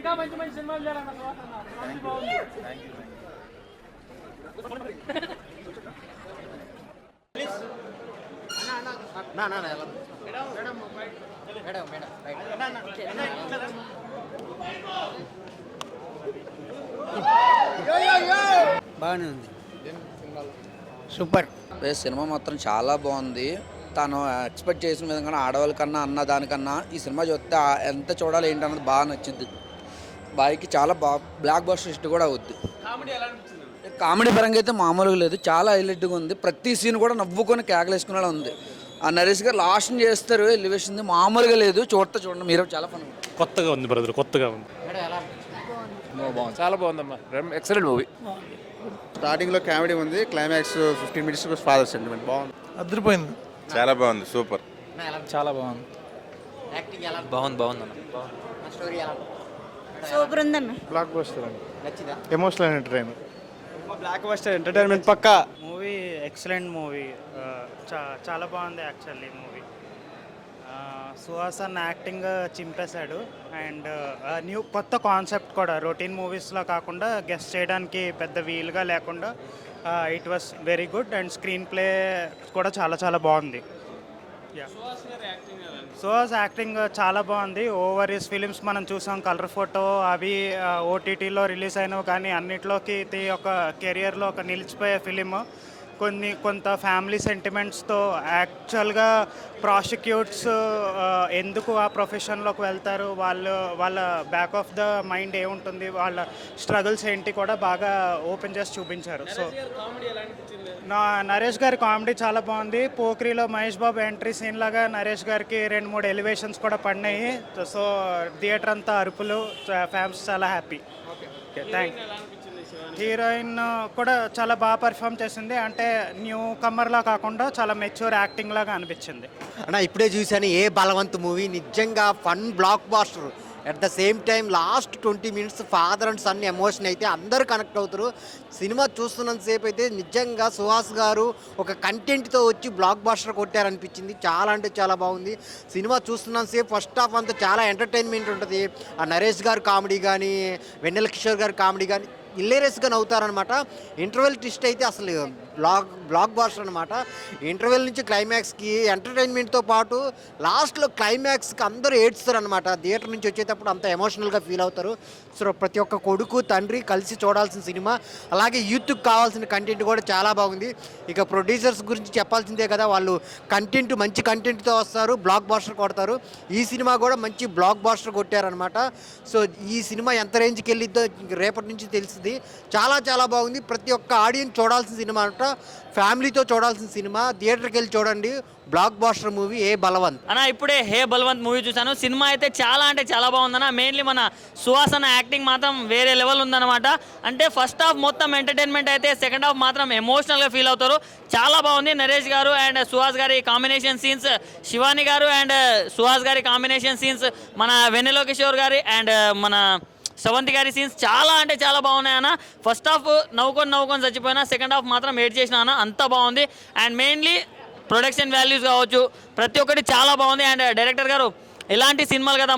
ఇంకా మంచి మంచి సినిమాలు చేయాలన్న బాగానే ఉంది, సూపర్. సినిమా మాత్రం చాలా బాగుంది. తను ఎక్స్పెక్ట్ చేసిన విధంగా ఆడవాళ్ళ కన్నా అన్న దానికన్నా ఈ సినిమా చూస్తే ఎంత చూడాలి ఏంటన్నది బాగా నచ్చింది. బాయ్కి చాలా బ్లాక్ బస్టర్ హిట్ కూడా అవుద్ది. కామెడీ పరంగా అయితే మామూలుగా లేదు, చాలా హైలైట్గా ఉంది. ప్రతి సీన్ కూడా నవ్వుకొని కేకలేసుకునేలా ఉంది. ఆ నరేష్ గారు లాస్ట్ చేస్తారు ఎలివేషన్ మామూలుగా లేదు. చూడండి మీరు, చాలా ఫన్. కొత్తగా ఉంది బ్రదర్, కొత్తగా ఉంది. బాగుంది, చాలా బాగుందమ్మా. Excellent movie. స్టార్టింగ్లో కామెడీ ఉంది, క్లైమాక్స్ 15 minutes ఫాదర్ సెంటిమెంట్ బాగుంది. అదిరిపోయింది, చాలా బాగుంది, సూపర్. చాలా బాగుంది. బాగుంది అన్న. సూపర్ ఉందన్న. బ్లాక్ బస్టర్ అండి, emotional entertainer. Blockbuster entertainment పక్కా. మూవీ ఎక్సలెంట్ మూవీ, చాలా బాగుంది యాక్చువల్లీ మూవీ. సుహాస్ అన్న యాక్టింగ్ చింపేశాడు. అండ్ కొత్త కాన్సెప్ట్ కూడా రొటీన్ మూవీస్లో కాకుండా గెస్ట్ చేయడానికి పెద్ద వీలుగా లేకుండా it was very good. And screenplay కూడా చాలా చాలా బాగుంది. సుహాస్ యాక్టింగ్ చాలా బాగుంది. ఓవర్ హిస్ ఫిలిమ్స్ మనం చూసాం, కలర్ ఫోటో అవి ఓటీటీలో రిలీజ్ అయినవి, కానీ అన్నిట్లోకి ఒక కెరియర్లో ఒక నిలిచిపోయే ఫిలిం. కొంత ఫ్యామిలీ సెంటిమెంట్స్తో యాక్చువల్గా ప్రాసిక్యూట్స్ ఎందుకు ఆ ప్రొఫెషన్లోకి వెళ్తారు, వాళ్ళ బ్యాక్ ఆఫ్ ద మైండ్ ఏముంటుంది, వాళ్ళ స్ట్రగుల్స్ ఏంటి కూడా బాగా ఓపెన్ చేసి చూపించారు. సో నరేష్ గారి కామెడీ చాలా బాగుంది. పోక్రీలో మహేష్ బాబు ఎంట్రీ సీన్ లాగా నరేష్ గారికి 2-3 ఎలివేషన్స్ కూడా పడినాయి. సో థియేటర్ అంతా అరుపులు, ఫ్యాన్స్ చాలా హ్యాపీ. Okay, thank. హీరోయిన్ కూడా చాలా బాగా పర్ఫామ్ చేసింది. అంటే న్యూ కమర్లా కాకుండా చాలా మెచ్యూర్ యాక్టింగ్ లాగా అనిపించింది. అన్న ఇప్పుడే చూశాను ఏ బలవంత్ మూవీ, నిజంగా fun blockbuster. At the same time last 20 minutes father and son emotion అయితే అందరూ కనెక్ట్ అవుతారు. సినిమా చూస్తున్నంతసేపు అయితే నిజంగా సుహాస్ గారు ఒక కంటెంట్తో వచ్చి బ్లాక్ బాస్టర్ కొట్టారనిపించింది. చాలా అంటే చాలా బాగుంది. సినిమా చూస్తున్నంతసేపు ఫస్ట్ హాఫ్ అంతా చాలా ఎంటర్టైన్మెంట్ ఉంటుంది. ఆ నరేష్ గారు కామెడీ కానీ, వెన్నెల కిషోర్ గారు కామెడీ కానీ ఇల్లేరియస్గా నవ్వుతారనమాట. ఇంటర్వెల్ ట్విస్ట్ అయితే అసలు బ్లాక్ బాస్టర్ అనమాట. ఇంటర్వెల్ నుంచి క్లైమాక్స్కి ఎంటర్టైన్మెంట్తో పాటు లాస్ట్లో క్లైమాక్స్కి అందరూ ఏడ్స్తారనమాట. థియేటర్ నుంచి వచ్చేటప్పుడు అంత ఎమోషనల్గా ఫీల్ అవుతారు. సో ప్రతి ఒక్క కొడుకు తండ్రి కలిసి చూడాల్సిన సినిమా. అలాగే యూత్కి కావాల్సిన కంటెంట్ కూడా చాలా బాగుంది. ఇక ప్రొడ్యూసర్స్ గురించి చెప్పాల్సిందే కదా, వాళ్ళు మంచి కంటెంట్తో వస్తారు, బ్లాక్ బాస్టర్ కొడతారు. ఈ సినిమా కూడా మంచి బ్లాక్ బాస్టర్ కొట్టారనమాట. సో ఈ సినిమా ఎంత రేంజ్కి వెళ్ళిద్దో రేపటి నుంచి తెలుస్తుంది. చాలా చాలా బాగుంది. ప్రతి ఒక్క ఆడియన్స్ చూడాల్సిన సినిమా అంట, ఫ్యామిలీతో చూడాల్సిన సినిమా. థియేటర్కి వెళ్ళి చూడండి. బ్లాక్ బాస్టర్ మూవీ ఏ బలవంత్ అన్న. ఇప్పుడే హే బలవంత్ మూవీ చూశాను. సినిమా అయితే చాలా అంటే చాలా బాగుందన్న. మెయిన్లీ మన సుహాస్ అన్న యాక్టింగ్ మాత్రం వేరే లెవెల్ ఉందన్నమాట. అంటే ఫస్ట్ హాఫ్ మొత్తం ఎంటర్టైన్మెంట్ అయితే, సెకండ్ హాఫ్ మాత్రం ఎమోషనల్గా ఫీల్ అవుతారు. చాలా బాగుంది. నరేష్ గారు అండ్ సుహాస్ గారి కాంబినేషన్ సీన్స్, శివాని గారు అండ్ సుహాస్ గారి కాంబినేషన్ సీన్స్, మన వెన్నెల కిషోర్ గారి అండ్ మన శ్రవంతి గారి సీన్స్ చాలా అంటే చాలా బాగున్నాయి అన్న. ఫస్ట్ హాఫ్ నవ్వుకొని చచ్చిపోయినా, సెకండ్ హాఫ్ మాత్రం వెయిట్ చేసిన అన్న, అంత బాగుంది. అండ్ మెయిన్లీ ప్రొడక్షన్ వాల్యూస్ కావచ్చు, ప్రతి ఒక్కటి చాలా బాగుంది. అండ్ డైరెక్టర్ గారు ఇలాంటి సినిమాలు కదా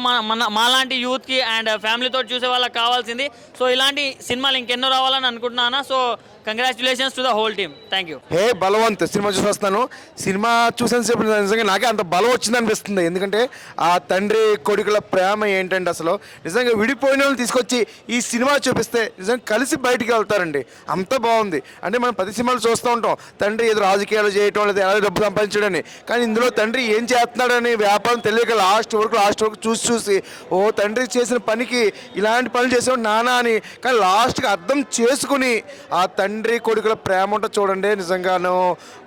మాలాంటి యూత్కి అండ్ ఫ్యామిలీతో చూసే వాళ్ళకి కావాల్సింది. సో ఇలాంటి సినిమాలు ఇంకెన్నో రావాలని అనుకుంటున్నాను. So congratulations to the whole team. Thank you. Hey Balwant cinema చూసి వస్తాను. సినిమా చూసిన సేపు నిజంగా నాకే అంత బలం వచ్చింది అనిపిస్తుంది. ఎందుకంటే ఆ తండ్రి కొడుకుల ప్రేమ ఏంటంటే అసలు నిజంగా విడిపోయిన వాళ్ళు తీసుకొచ్చి ఈ సినిమా చూపిస్తే నిజంగా కలిసి బయటికి వెళ్తారండి. అంత బాగుంది. అంటే మనం 10 సినిమాలు చూస్తూ ఉంటాం, తండ్రి ఏదో రాజకీయాలు చేయటం లేదా ఎలా డబ్బు సంపాదించడని. కానీ ఇందులో తండ్రి ఏం చేస్తున్నాడని వ్యాపారం తెలియక లాస్ట్ వరకు చూసి ఓ తండ్రి చేసిన పనికి ఇలాంటి పనులు చేసేవాడు నానా అని. కానీ లాస్ట్కి అర్థం చేసుకుని ఆ తండ్రి కొడుకుల ప్రేమ ఉంటుంది చూడండి, నిజంగాను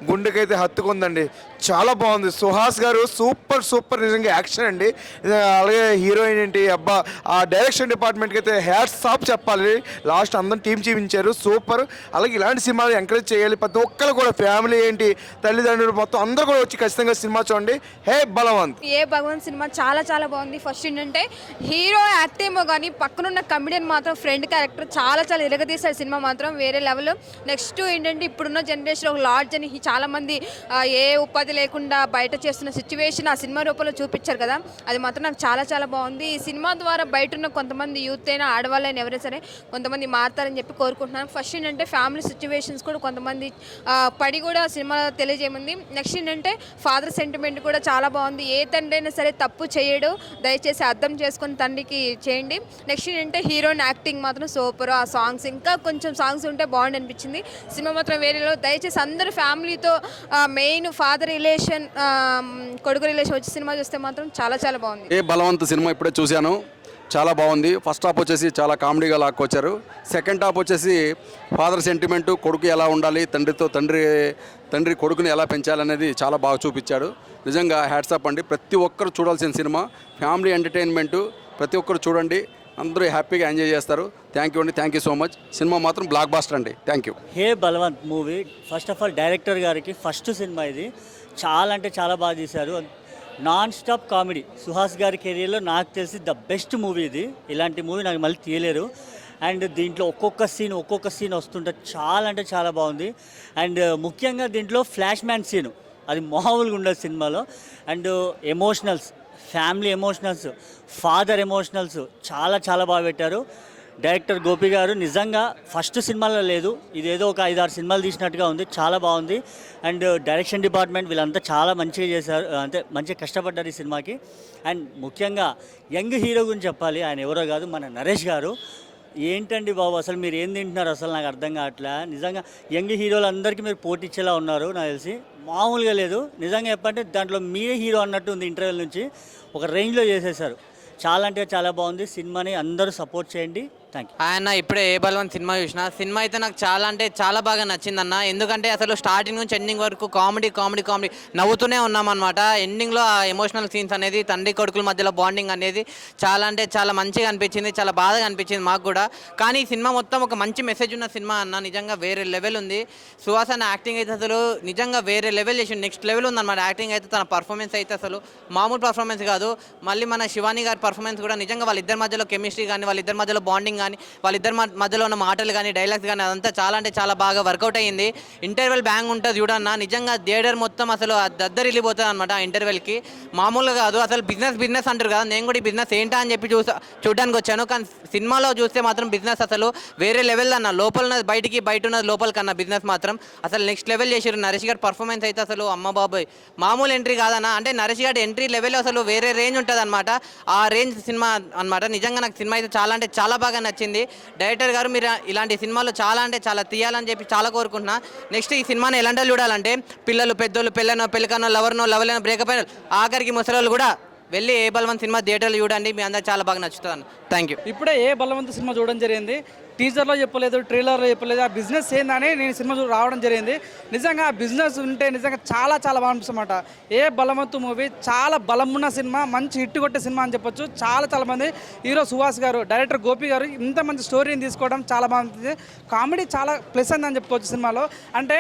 గుండెకైతే హత్తుకుందండి. చాలా బాగుంది. సుహాస్ గారు సూపర్ నిజంగా యాక్షన్ అండి. అలాగే హీరోయిన్ ఏంటి అబ్బా, ఆ డైరెక్షన్ డిపార్ట్మెంట్కి అయితే హ్యాట్స్ ఆఫ్ చెప్పాలి. లాస్ట్ అందరం టీం చూపించారు, సూపర్. అలాగే ఇలాంటి సినిమాలు ఎంకరేజ్ చేయాలి. ప్రతి ఒక్కరు కూడా ఫ్యామిలీ ఏంటి, తల్లిదండ్రులు మొత్తం అందరూ కూడా వచ్చి ఖచ్చితంగా సినిమా చూడండి. హే బలవంత్. ఏ భగవంత్ సినిమా చాలా చాలా బాగుంది. ఫస్ట్ ఏంటంటే హీరో యాక్టింగ్ కానీ పక్కనున్న కమెడియన్ మాత్రం ఫ్రెండ్ క్యారెక్టర్ చాలా చాలా ఇరగదీశారు. సినిమా మాత్రం వేరే లెవెల్. నెక్స్ట్ ఏంటంటే ఇప్పుడున్న జనరేషన్ ఒక లాడ్జ్ అని చాలా మంది ఏ ఉపాధి లేకుండా బయట చేస్తున్న సిచ్యువేషన్ ఆ సినిమా రూపంలో చూపించారు కదా, అది మాత్రం నాకు చాలా చాలా బాగుంది. ఈ సినిమా ద్వారా బయట ఉన్న కొంతమంది యూత్ అయినా ఆడవాళ్ళైనా ఎవరైనా సరే కొంతమంది మారుతారని చెప్పి కోరుకుంటున్నాను. ఫస్ట్ ఏంటంటే ఫ్యామిలీ సిచ్యువేషన్స్ కూడా కొంతమంది పడి కూడా సినిమాలో తెలియజేయమంది. నెక్స్ట్ ఏంటంటే ఫాదర్ సెంటిమెంట్ కూడా చాలా బాగుంది. ఏ తండ్రి అయినా సరే తప్పు చేయడు, దయచేసి అర్థం చేసుకొని తండ్రికి చేయండి. నెక్స్ట్ ఏంటంటే హీరోయిన్ యాక్టింగ్ మాత్రం సూపర్. ఆ సాంగ్స్ ఇంకా కొంచెం సాంగ్స్ ఉంటే బాగుండి అనిపించింది. సినిమా మాత్రం వేరేలో. దయచేసి అందరూ ఫ్యామిలీతో మెయిన్ ఫాదర్ రిలేషన్, కొడుకు రిలేషన్ వచ్చి సినిమా చూస్తే మాత్రం చాలా చాలా బాగుంది. ఏ బలవంత్ సినిమా ఇప్పుడే చూశాను, చాలా బాగుంది. ఫస్ట్ హాఫ్ వచ్చేసి చాలా కామెడీగా లాక్కొచ్చారు. సెకండ్ హాఫ్ వచ్చేసి ఫాదర్ సెంటిమెంటు, కొడుకు ఎలా ఉండాలి, తండ్రి కొడుకుని ఎలా పెంచాలనేది చాలా బాగా చూపించాడు. నిజంగా హ్యాట్స్ అప్ అండి. ప్రతి ఒక్కరు చూడాల్సిన సినిమా, ఫ్యామిలీ ఎంటర్టైన్మెంటు. ప్రతి ఒక్కరు చూడండి, అందరూ హ్యాపీగా ఎంజాయ్ చేస్తారు. థ్యాంక్ యూ అండి, thank you so much. Cinema మాత్రం బ్లాక్ బాస్టర్ అండి. Thank you. Hey Balwant movie first of all director గారికి ఫస్ట్ సినిమా ఇది. చాలా అంటే చాలా బాగా తీశారు. Non stop comedy. సుహాస్ గారి కెరీర్లో నాకు తెలిసి ద బెస్ట్ మూవీ ఇది. ఇలాంటి మూవీ నాకు మళ్ళీ తీయలేరు. అండ్ దీంట్లో ఒక్కొక్క సీన్ వస్తుంటే చాలా అంటే చాలా బాగుంది. అండ్ ముఖ్యంగా దీంట్లో ఫ్లాష్ మ్యాన్ సీను అది మామూలుగా ఉండదు సినిమాలో. And emotionals, family emotionals, father emotionals చాలా చాలా బాగా పెట్టారు. డైరెక్టర్ గోపి గారు నిజంగా ఫస్ట్ సినిమాలో లేదు, ఇదేదో ఒక 5-6 సినిమాలు తీసినట్టుగా ఉంది. చాలా బాగుంది. అండ్ డైరెక్షన్ డిపార్ట్మెంట్ వీళ్ళంతా చాలా మంచిగా చేశారు, అంటే మంచిగా కష్టపడ్డారు ఈ సినిమాకి. అండ్ ముఖ్యంగా యంగ్ హీరో గురించి చెప్పాలి. ఆయన ఎవరో కాదు, మన నరేష్ గారు. ఏంటండి బాబు అసలు మీరు ఏం తింటున్నారు అసలు నాకు అర్థం కావట్లే. నిజంగా యంగ్ హీరోలు అందరికీ మీరు పోటీ ఇచ్చేలా ఉన్నారు నాకు తెలిసి. మామూలుగా లేదు నిజంగా చెప్పంటే. దాంట్లో మీరే హీరో అన్నట్టు ఉంది. ఇంటర్వ్యూల నుంచి ఒక రేంజ్లో చేసేసారు. చాలా అంటే చాలా బాగుంది. సినిమాని అందరూ సపోర్ట్ చేయండి. Thank you. ఆయన ఇప్పుడే ఏ బలవంత్ సినిమా చూసిన. సినిమా అయితే నాకు చాలా అంటే చాలా బాగా నచ్చిందన్న. ఎందుకంటే అసలు స్టార్టింగ్ నుంచి ఎండింగ్ వరకు కామెడీ నవ్వుతూనే ఉన్నామన్నమాట. ఎండింగ్లో ఆ ఎమోషనల్ సీన్స్ అనేది, తండ్రి కొడుకుల మధ్యలో బాండింగ్ అనేది చాలా అంటే చాలా మంచిగా అనిపించింది, చాలా బాధగా అనిపించింది మాకు కూడా. కానీ ఈ సినిమా మొత్తం ఒక మంచి మెసేజ్ ఉన్న సినిమా అన్న. నిజంగా వేరే లెవెల్ ఉంది. సుహాస్ అన్న యాక్టింగ్ అయితే అసలు నిజంగా వేరే లెవెల్ చేసి నెక్స్ట్ లెవెల్ ఉందన్నమాట. యాక్టింగ్ అయితే, తన పర్ఫార్మెన్స్ అయితే అసలు మామూలు పర్ఫార్మెన్స్ కాదు. మళ్ళీ మన శివాని గారి పర్ఫార్మెన్స్ కూడా నిజంగా వాళ్ళిద్దరి మధ్యలో కెమిస్ట్రీ కానీ, వాళ్ళిద్దరి మధ్యలో బాండింగ్ కానీ, వాళ్ళిద్దరి మధ్యలో ఉన్న మాటలు కానీ, డైలాగ్స్ కానీ అదంతా చాలా అంటే చాలా బాగా వర్కౌట్ అయ్యింది. ఇంటర్వెల్ బ్యాంగ్ ఉంటుంది చూడన్న. నిజంగా థియేటర్ మొత్తం అసలు దద్దరిల్లిపోతుంది అనమాట ఆ ఇంటర్వెల్కి. మామూలుగా కాదు అసలు. బిజినెస్ అంటారు కదా, నేను కూడా ఈ బిజినెస్ ఏంటా అని చెప్పి చూడడానికి వచ్చాను. కానీ సినిమాలో చూస్తే మాత్రం బిజినెస్ అసలు వేరే లెవెల్ అన్న. లోపల ఉన్నది బయటికి, బయట ఉన్నది లోపలికి అన్న. బిజినెస్ మాత్రం అసలు నెక్స్ట్ లెవెల్ చేసారు. నరేష్ గారి పర్ఫార్మెన్స్ అయితే అసలు అమ్మ బాబాయ్ మామూలు ఎంట్రీ కాదన్న. అంటే నరేష్ గారి ఎంట్రీ లెవెల్ అసలు వేరే రేంజ్ ఉంటుంది అనమాట. ఆ రేంజ్ సినిమా అనమాట. నిజంగా నాకు సినిమా అయితే చాలా అంటే చాలా బాగా నచ్చింది. డైరెక్టర్ గారు మీరు ఇలాంటి సినిమాలు చాలా అంటే చాలా తీయాలని చెప్పి చాలా కోరుకుంటున్నా. నెక్స్ట్ ఈ సినిమాని ఎలాంటి చూడాలంటే పిల్లలు, పెద్దోళ్ళు, పెళ్ళికనో, లవర్నో, బ్రేకప్ అయిన ఆఖరికి ముసలోళ్ళు కూడా వెళ్ళి ఏ బలవంత్ సినిమా థియేటర్లో చూడండి. మీ అందరికి చాలా బాగా నచ్చుతుంది అన్న. Thank you. ఇప్పుడే ఏ బలవంత్ సినిమా చూడడం జరిగింది. టీజర్లో చెప్పలేదు, ట్రైలర్లో చెప్పలేదు. ఆ బిజినెస్ ఏందని నేను సినిమా రావడం జరిగింది. నిజంగా ఆ బిజినెస్ ఉంటే నిజంగా చాలా చాలా బాగా అనిపిస్తుందన్నమాట. ఏ బలవంతు మూవీ చాలా బలమున్న సినిమా, మంచి హిట్ కొట్టే సినిమా అని చెప్పొచ్చు. చాలా చాలా మంది హీరో సుహాస్ గారు, డైరెక్టర్ గోపి గారు ఇంత మంచి స్టోరీని తీసుకోవడం చాలా బాగుంటుంది. కామెడీ చాలా ప్లస్ అని చెప్పుకోవచ్చు సినిమాలో. అంటే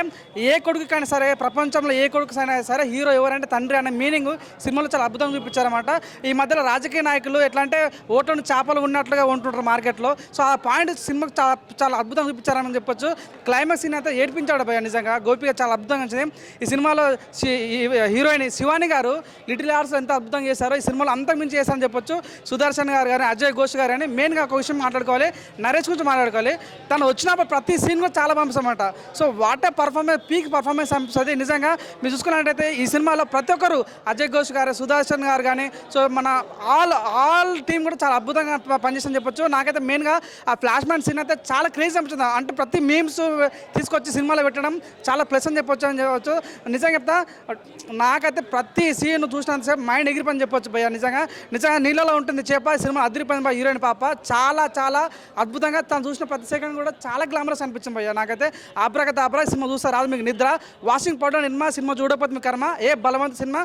ఏ కొడుకుకైనా సరే, ప్రపంచంలో ఏ కొడుకుకైనా సరే హీరో ఎవరంటే తండ్రి అనే మీనింగ్ సినిమాలో చాలా అద్భుతంగా చూపించారన్నమాట. ఈ మధ్యలో రాజకీయ నాయకులు ఎట్లా అంటే ఓట్లను చేపలు ఉన్నట్లుగా ఉంటుంటారు మార్కెట్లో. సో ఆ పాయింట్ సినిమా చాలా అద్భుతంగా చూపించారని చెప్పొచ్చు. క్లైమాక్స్ సీన్ అయితే ఏడ్పించాడు భయ. నిజంగా గోపిగా చాలా అద్భుతంగా నచ్చింది. ఈ సినిమాలో హీరోయిన్ శివాని గారు లిటిల్ ఆర్ట్స్ ఎంత అద్భుతంగా చేశారో ఈ సినిమాలో అంతకు మించి చేశారని చెప్పొచ్చు. సుదర్శన్ గారు కానీ, అజయ్ ఘోష్ గారు కానీ. మెయిన్గా ఒక విషయం మాట్లాడుకోవాలి, నరేష్ గురించి మాట్లాడుకోవాలి. తను వచ్చినప్పుడు ప్రతి సీన్ కూడా చాలా పంపిస్తామన్నమాట. So what a performance, peak performance అనిపిస్తుంది. నిజంగా మీరు చూసుకున్నట్టయితే ఈ సినిమాలో ప్రతి ఒక్కరు, అజయ్ ఘోష్ గారు, సుదర్శన్ గారు కానీ, సో మన ఆల్ టీం కూడా చాలా అద్భుతంగా పనిచేస్తుందని చెప్పొచ్చు. నాకైతే మెయిన్గా ఆ ఫ్లాష్ మ్యాన్ సీన్ అయితే చాలా క్రేజ్ అనిపిస్తుంది. అంటే ప్రతి మీమ్స్ తీసుకొచ్చి సినిమాలో పెట్టడం చాలా ప్లస్ అని చెప్పొచ్చు. నిజంగా చెప్తా, నాకైతే ప్రతి సీన్ చూసినంతసేపు మైండ్ ఎగిరిపోని చెప్పొచ్చు భయ్య. నిజంగా నీళ్ళలో ఉంటుంది చేప. సినిమా అదిరిపోయింది భయ్య. హీరోయిన్ పాప చాలా చాలా అద్భుతంగా, తను చూసిన ప్రతి సెకండ్ కూడా చాలా గ్లామరస్ అనిపించింది భయ్య. నాకైతే ఆబ్రా సినిమా చూస్తే రాదు మీకు నిద్ర. వాషింగ్ పౌడర్ సినిమా చూడకపోతే మీ కర్మ. ఏ బలవంత్ సినిమా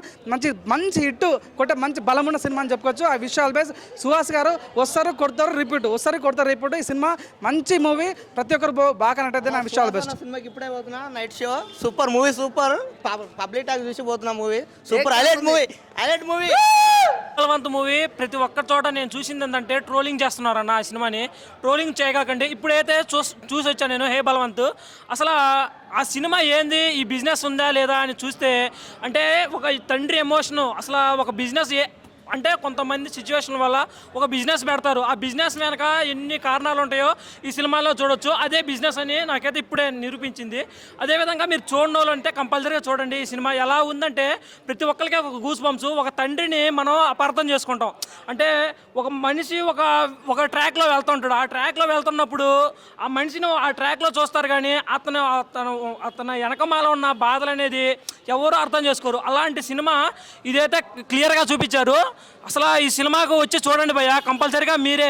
మంచి హిట్ కొట్టే మంచి బలమున్న సినిమా అని చెప్పుకోవచ్చు. ఆ విషయాలు బేస్ సుహాస్ గారు వస్తారు, కొడతారు, రిపీట్. ఈ సినిమా మంచి మూవీ, ప్రతి ఒక్కరు బాగా కనెక్ట్ అయితే నా విషయాలు బెస్ట్. సినిమాకి ఇప్పుడే పోతున్నా, night show super movie, super public talk చూసి పోతున్నా movie, super highlight movie. Balwant movie ప్రతి ఒక్క చోట నేను చూసింది ఏంటంటే ట్రోలింగ్ చేస్తున్నారన్న ఆ సినిమాని. ట్రోలింగ్ చేయకండి. ఇప్పుడైతే చూసి వచ్చాను నేను హే బలవంత్. అసలు ఆ సినిమా ఏంది, ఈ బిజినెస్ ఉందా లేదా అని చూస్తే అంటే ఒక తండ్రి ఎమోషను, అసలు ఒక బిజినెస్ అంటే కొంతమంది సిచ్యువేషన్ వల్ల ఒక బిజినెస్ పెడతారు. ఆ బిజినెస్ వెనక ఎన్ని కారణాలు ఉంటాయో ఈ సినిమాలో చూడొచ్చు. అదే బిజినెస్ అని నాకైతే ఇప్పుడే నిరూపించింది. అదేవిధంగా మీరు చూడని వాళ్ళు అంటే కంపల్సరీగా చూడండి. ఈ సినిమా ఎలా ఉందంటే ప్రతి ఒక్కరికి ఒక గూస్ బంప్స్. ఒక తండ్రిని మనం అపార్థం చేసుకుంటాం. అంటే ఒక మనిషి ఒక ట్రాక్లో వెళ్తుంటాడు. ఆ ట్రాక్లో వెళ్తున్నప్పుడు ఆ మనిషిని ఆ ట్రాక్లో చూస్తారు, కానీ అతను వెనకమాల ఉన్న బాధలు అనేది ఎవరు అర్థం చేసుకోరు. అలాంటి సినిమా ఇదైతే క్లియర్గా చూపించారు. అసలు ఈ సినిమాకు వచ్చి చూడండి భయ్య, కంపల్సరీగా మీరే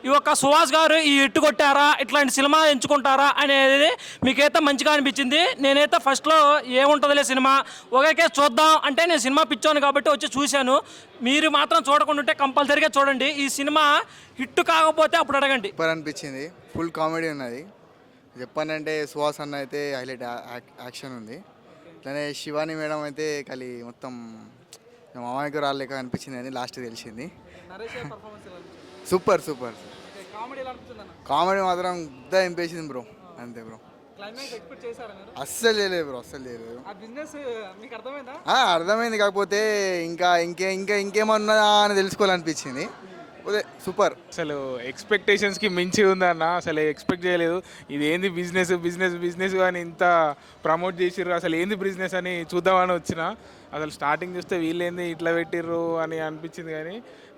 ఈ యొక్క సుహాస్ గారు ఈ ఇట్టు కొట్టారా, ఇట్లాంటి సినిమా ఎంచుకుంటారా అనేది మీకైతే మంచిగా అనిపించింది. నేనైతే ఫస్ట్లో ఏముంటుందిలే సినిమా ఒకేకే చూద్దాం అంటే నేను సినిమా పిచ్చాను కాబట్టి వచ్చి చూశాను. మీరు మాత్రం చూడకుండా ఉంటే కంపల్సరీగా చూడండి. ఈ సినిమా హిట్ కాకపోతే అప్పుడు అడగండి. సూపర్ అనిపించింది, ఫుల్ కామెడీ ఉన్నది. చెప్పానంటే సుహాస్ అన్న అయితే హైలైట్ యాక్షన్ ఉంది. అట్లనే శివాని మేడం అయితే కలి మొత్తం మామయ్యకు రాలేక అనిపించింది అని లాస్ట్ తెలిసింది. సూపర్ కామెడీ మాత్రం గుద్ద ఎంపేసింది బ్రో, అంతే బ్రో. అస్సలు చేయలేదు బ్రో, అస్సలు చేయలేదు. అర్థమైంది, కాకపోతే ఇంకేమన్నా అని తెలుసుకోవాలనిపించింది. అదే సూపర్. అసలు ఎక్స్పెక్టేషన్స్కి మించి ఉందన్న, అసలు ఎక్స్పెక్ట్ చేయలేదు. ఇది ఏంది బిజినెస్ అని ఇంత ప్రమోట్ చేసిర్రు, అసలు ఏంది బిజినెస్ అని చూద్దామని వచ్చిన. అసలు స్టార్టింగ్ చూస్తే వీళ్ళేంది ఇట్లా పెట్టిర్రు అని అనిపించింది, కానీ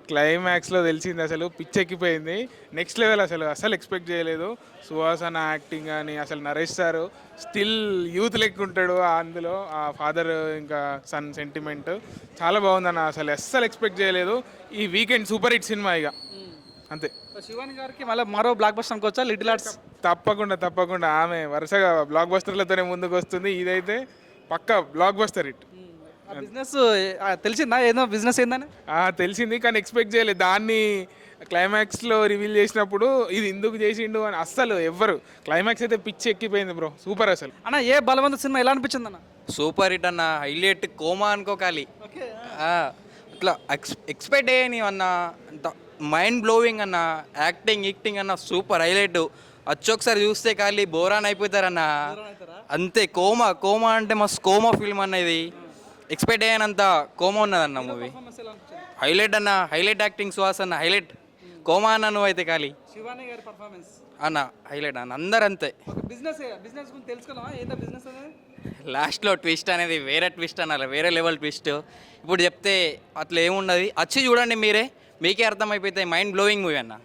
క్లైమాక్స్లో తెలిసింది అసలు పిచ్చెక్కిపోయింది. నెక్స్ట్ లెవెల్, అసలు ఎక్స్పెక్ట్ చేయలేదు. సుహాస్ అన్న యాక్టింగ్ కానీ, అసలు నరేష్ సార్ స్టిల్ యూత్ లెక్క ఉంటాడు అందులో. ఆ ఫాదర్ ఇంకా సన్ సెంటిమెంట్ చాలా బాగుందన్న, అస్సలు ఎక్స్పెక్ట్ చేయలేదు. ఈ వీకెండ్ సూపర్ హిట్ సినిమా ఇక అంతే. శివాని గారికి మళ్ళీ మరో బ్లాక్ బస్టర్ అనుకోవచ్చా లిటిల్ ఆర్ట్స్? తప్పకుండా ఆమె వరుసగా బ్లాక్ బస్టర్లతోనే ముందుకు వస్తుంది. ఇదైతే పక్కా బ్లాక్ బస్టర్ హిట్. బిజినెస్ తెలిసిందా ఏదో బిజినెస్ ఏందని? తెలిసింది, కానీ ఎక్స్పెక్ట్ చేయలేదు. దాన్ని క్లైమాక్స్లో రివీల్ చేసినప్పుడు ఇది ఎందుకు చేసిండు అని అస్సలు ఎవ్వరు. క్లైమాక్స్ అయితే పిచ్చి ఎక్కిపోయింది బ్రో, సూపర్. అసలు అన్న ఏ బలవంత సినిమా ఎలా అనిపించింది అన్న? సూపర్ హిట్ అన్న, హైలైట్ కోమా అనుకోకాలి. అట్లా ఎక్స్పెక్ట్ చేయని అన్న, మైండ్ బ్లోవింగ్ అన్న, యాక్టింగ్ అన్న సూపర్ హైలైట్. వచ్చొకసారి చూస్తే ఖాళీ బోరాన్ అయిపోతారన్న, అంతే. కోమా అంటే మస్తు కోమా ఫిల్మ్ అన్న. ఇది ఎక్స్పెక్ట్ అయ్యానంత కోమా ఉన్నదన్న మూవీ. హైలైట్ అన్న, హైలైట్ యాక్టింగ్ సుహాస్ అన్న, హైలైట్. కోమా అన్న నువ్వు అయితే ఖాళీ శివాని గారి పర్ఫార్మెన్స్ అన్న హైలైట్ అన్న, అందరు అంతే. బిజినెస్ గురించి తెలుసుకున్నావా ఏంటో బిజినెస్ అనేది? లాస్ట్లో ట్విస్ట్ అనేది వేరే ట్విస్ట్ అన్నారు, వేరే లెవెల్ ట్విస్ట్. ఇప్పుడు చెప్తే అట్లా ఏమున్నది, వచ్చి చూడండి మీరే, మీకే అర్థమైపోతాయి. మైండ్ బ్లోయింగ్ మూవీ అన్న.